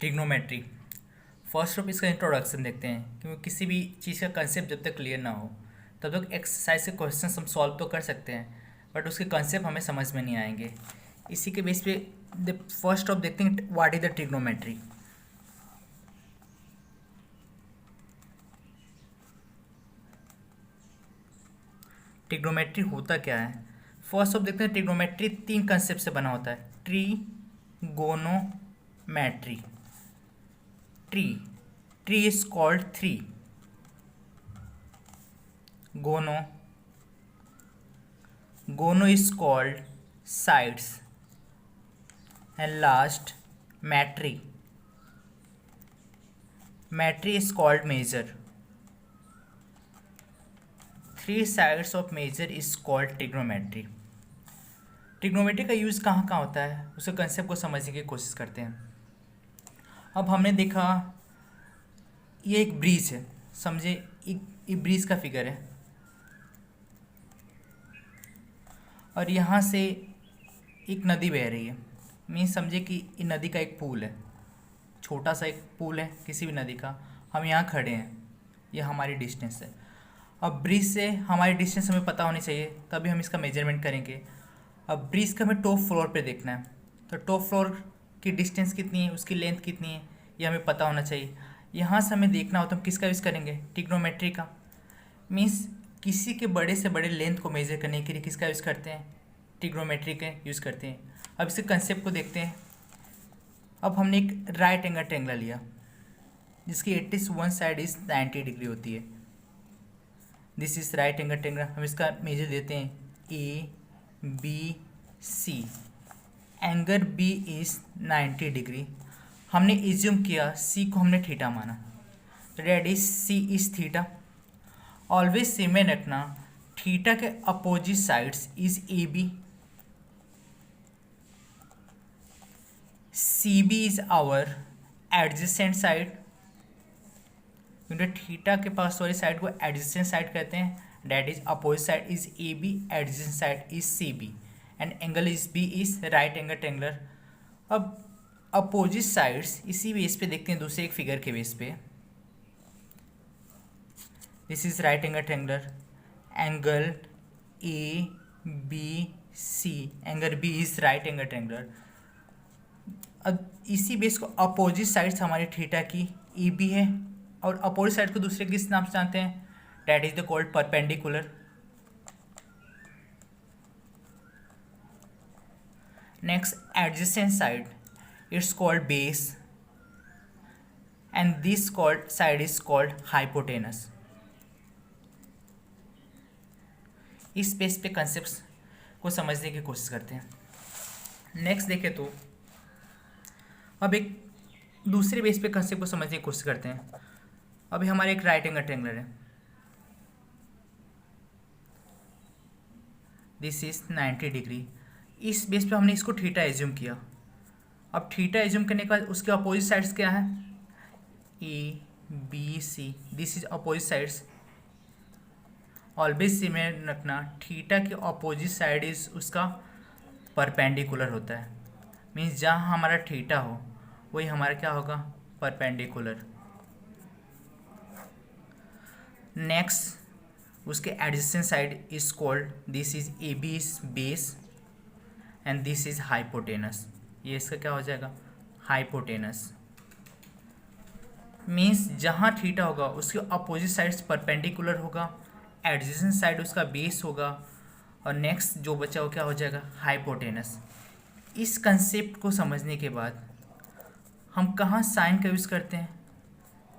Trigonometry. First of इसका introduction देखते हैं, क्योंकि किसी भी चीज़ का कंसेप्ट जब तक क्लियर ना हो तब तक एक्सरसाइज के क्वेश्चन हम सॉल्व तो कर सकते हैं, बट उसके कंसेप्ट हमें समझ में नहीं आएंगे। इसी के बेस पे फर्स्ट ऑफ देखते हैं what is the trigonometry. Trigonometry होता क्या है? फर्स्ट ऑफ देखते हैं, ट्रिग्नोमेट्री 3 कंसेप्ट से बना होता है। Trigonometry, tri tri is called three, gono is called sides, and last metry is called measure. 3 sides of measure is called trigonometry. Trigonometry का यूज़ कहाँ कहाँ होता है, उसके कंसेप्ट को समझने की कोशिश करते हैं। अब हमने देखा ये एक ब्रिज है, समझे, एक ब्रिज का फिगर है, और यहाँ से एक नदी बह रही है। मीन्स समझे कि ये नदी का एक पुल है, छोटा सा एक पुल है किसी भी नदी का। हम यहाँ खड़े हैं, ये हमारी डिस्टेंस है। अब ब्रिज से हमारी डिस्टेंस हमें पता होनी चाहिए, तभी हम इसका मेजरमेंट करेंगे। अब ब्रिज का हमें टॉप फ्लोर पे देखना है, तो टॉप फ्लोर की डिस्टेंस कितनी है, उसकी लेंथ कितनी है, ये हमें पता होना चाहिए। यहाँ से हमें देखना हो तो हम किसका यूज़ करेंगे? ट्रिग्नोमेट्री का। मीन्स किसी के बड़े से बड़े लेंथ को मेजर करने के लिए किसका यूज़ करते हैं? ट्रिग्नोमेट्री का यूज़ करते हैं। अब इसके कंसेप्ट को देखते हैं। अब हमने एक राइट एंगल ट्रायंगल लिया जिसकी at least one side is 90 degree होती है। This is right angle triangle. हम इसका मेजर देते हैं ABC। Angle B is 90 degree. हमने एज्यूम किया C को हमने थीटा माना, that is C is theta. Always same में रखना, थीटा के opposite sides is AB, CB is our adjacent side, क्योंकि थीटा के पास वाली साइड को एडजेसेंट साइड कहते हैं, that is opposite side is AB, adjacent side is CB, and angle is B is right angle triangular. अब opposite sides इसी base पे देखते हैं, दूसरे एक फिगर के बेस पे। This is right angle triangular, angle ABC, angle B is right angle triangular. अब इसी बेस को अपोजिट साइड्स हमारी थीटा की AB है, और अपोजिट साइड को दूसरे किस नाम से जानते हैं? That is the called perpendicular. Next adjacent side, it's called base, and this called side is called hypotenuse. इस बेस पे कंसेप्ट्स को समझने की कोशिश करते हैं। नेक्स्ट देखें तो अब एक दूसरे बेस पे कंसेप्ट को समझने की कोशिश करते हैं। अभी हमारे एक राइट एंगल ट्रायंगल है, दिस इज 90 डिग्री। इस बेस पे हमने इसको थीटा एज्यूम किया। अब थीटा एज्यूम करने के बाद उसके अपोजिट साइड्स क्या है? ABC, this is opposite sides. Always similar रखना, थीटा के अपोजिट साइड इज उसका परपेंडिकुलर होता है। मीन्स जहाँ हमारा थीटा हो वही हमारा क्या होगा? परपेंडिकुलर। नेक्स्ट उसके adjacent side is called, this is AB is base, and this is hypotenuse. ये इसका क्या हो जाएगा? हाइपोटेनस। मीन्स जहाँ थीटा होगा उसके अपोजिट साइड्स परपेंडिकुलर होगा, एडजेसेंट साइड उसका बेस होगा, और नेक्स्ट जो बचा वो क्या हो जाएगा? हाइपोटेनस। इस कंसेप्ट को समझने के बाद हम कहाँ साइन का यूज़ करते हैं,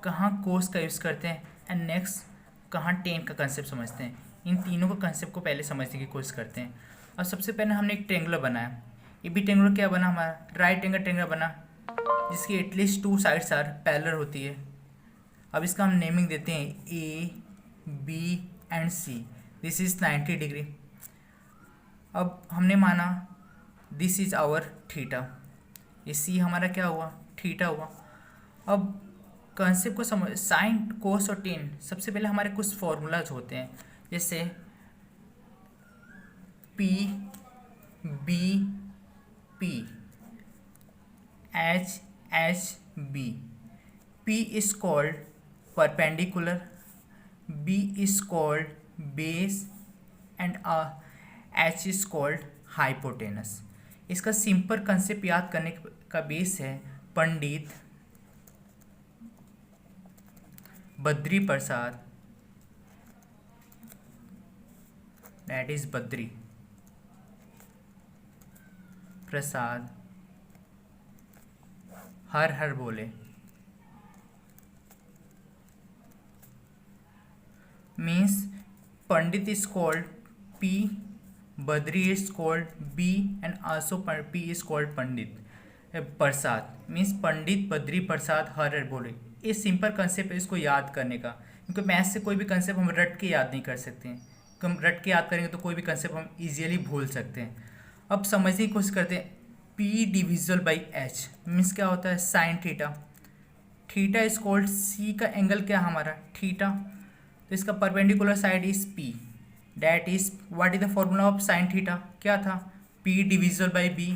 कहाँ कोस का यूज़ करते हैं, एंड नेक्स्ट कहाँ टेन का कंसेप्ट समझते हैं। इन तीनों का कंसेप्ट को पहले समझने की कोशिश करते हैं। और सबसे पहले हमने एक ट्रायंगुलर बनाया। ये भी ट्रायंगुलर क्या बना हमारा? राइट एंगल ट्रायंगुलर बना, जिसकी एटलीस्ट 2 साइड्स आर पैरेलल होती है। अब इसका हम नेमिंग देते हैं AB and C। This is 90 degree. अब हमने माना दिस इज आवर थीटा, ये C हमारा क्या हुआ? थीटा हुआ। अब कंसेप्ट को समझ, साइन कोस और टेन, सबसे पहले हमारे कुछ फॉर्मूलाज होते हैं, जैसे PBP, HHB, B. P is called perpendicular, B is called base, and H is called hypotenuse. इसका सिंपल कंसेप्ट याद करने का बेस है पंडित बद्री प्रसाद, दैट इज बद्री प्रसाद हर हर बोले। Means Pandit is called P, Badri is called B, and also P is called Pandit Prasad. Means Pandit Badri Prasad हर हर बोले। ये सिंपल कंसेप्ट है इसको याद करने का, क्योंकि मैथ से कोई भी कंसेप्ट हम रट के याद नहीं कर सकते हैं। हम रट के याद करेंगे तो कोई भी कंसेप्ट हम इजीली भूल सकते हैं। अब समझने की कोशिश करते हैं। P divisible by H means क्या होता है sine theta. Theta is called, C का एंगल क्या हमारा थीटा, तो इसका perpendicular side is P, that is what is the formula of sine theta, क्या था P divisible by B,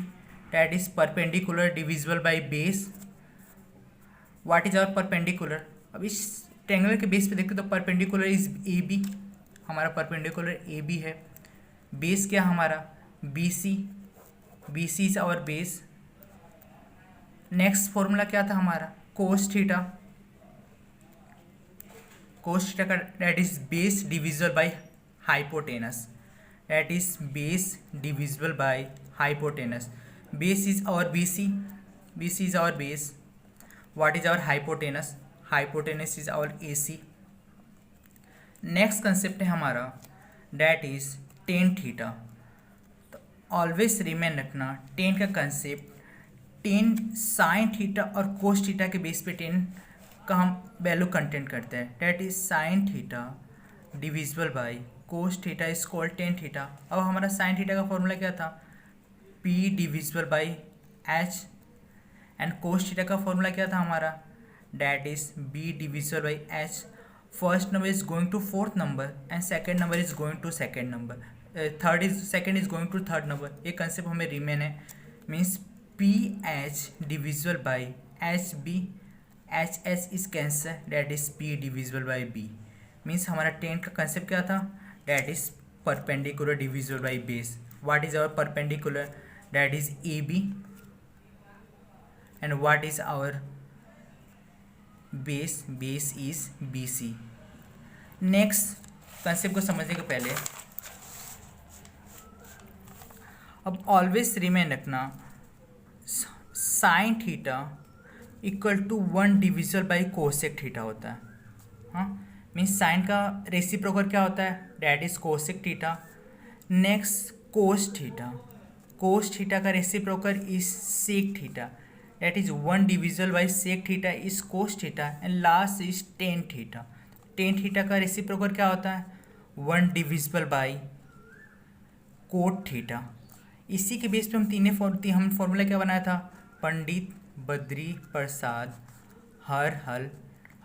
that is perpendicular divisible by base. What is our perpendicular, अब इस triangle के बेस पे देखते तो परपेंडिकुलर इज AB, हमारा perpendicular AB है। बेस क्या हमारा BC, BC is our base. Next formula क्या था हमारा कोस थीटा, कोस थीटा का that is base divisible by hypotenuse, that is base divisible by hypotenuse. Base is our BC, BC is our base. What is our hypotenuse, hypotenuse is our AC। Next concept है हमारा that is tan theta. Always remain रखना tan का concept, tan sine theta और cos theta के base पे tan का हम value content करते हैं, that is sine theta divisible by cos theta is called tan theta. अब हमारा साइन थीटा का फॉर्मूला क्या था P divisible by H, and cos theta का फॉर्मूला क्या था हमारा that is B divisible by H। First number is going to fourth number and second number is going to second number, second is going to third number. ये concept हमें remain है। Means PH divisible by HB, HH is cancel, that is P divisible by B। Means हमारा tan का concept क्या था that is perpendicular divisible by base. What is our perpendicular, that is AB, and what is our base, base is BC। Next concept को समझने के पहले अब always remain रखना sine theta equal to 1 divisible by cosec theta होता है। हाँ, means sign का रेसिप्रोकल क्या होता है that is cosec theta. Next cos theta, cos theta का reciprocal is sec theta, that is 1 divisible by sec theta is cos theta, and last is tan theta. Tan theta का reciprocal क्या होता है 1 divisible by cot theta. इसी के base पे हम formula क्या बनाया था पंडित बद्री प्रसाद हर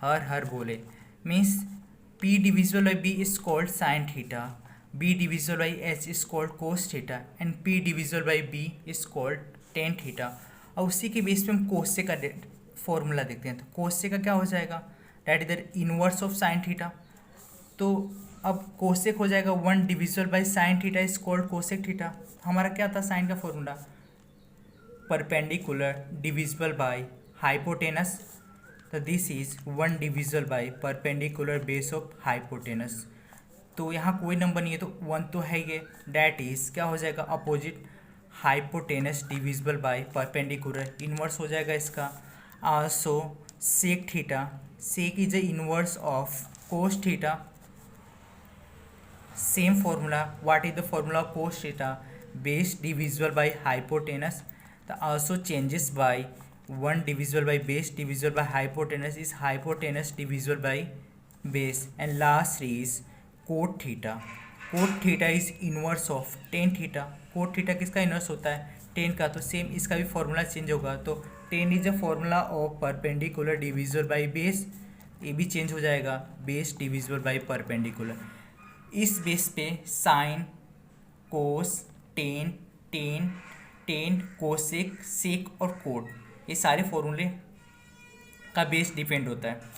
हर बोले। Means P divisible by B is called sine theta, B divisible by H is called cos theta, and P divisible by B is called tan theta. और उसी के बेस पे हम कोसे का फॉर्मूला देखते हैं। तो कोसे का क्या हो जाएगा that is the inverse of sine theta. तो अब कोसेक हो जाएगा 1 divisible by sine theta is called cosec theta. हमारा क्या था साइन का formula perpendicular divisible by hypotenuse, तो this is 1 divisible by perpendicular base of hypotenuse. तो यहाँ कोई नंबर नहीं है तो 1 तो है ये, डैट इज क्या हो जाएगा opposite hypotenuse divisible by perpendicular, inverse हो जाएगा इसका। Also sec theta, sec is the inverse of cos theta. Same formula, what is the formula of cos theta base divisible by hypotenuse, the also changes by 1 divisible by base divisible by hypotenuse is hypotenuse divisible by base, and last is cot theta. Cot theta is inverse of tan theta. Cot theta किसका inverse होता है 10 का, तो same इसका भी formula change होगा। तो 10 is a formula of perpendicular divisible by base, ये भी चेंज हो जाएगा बेस डिविजिबल बाय परपेंडिकुलर। इस बेस पे sine cos tan tan tan cosec sec और कोट, ये सारे फॉर्मूले का बेस डिपेंड होता है।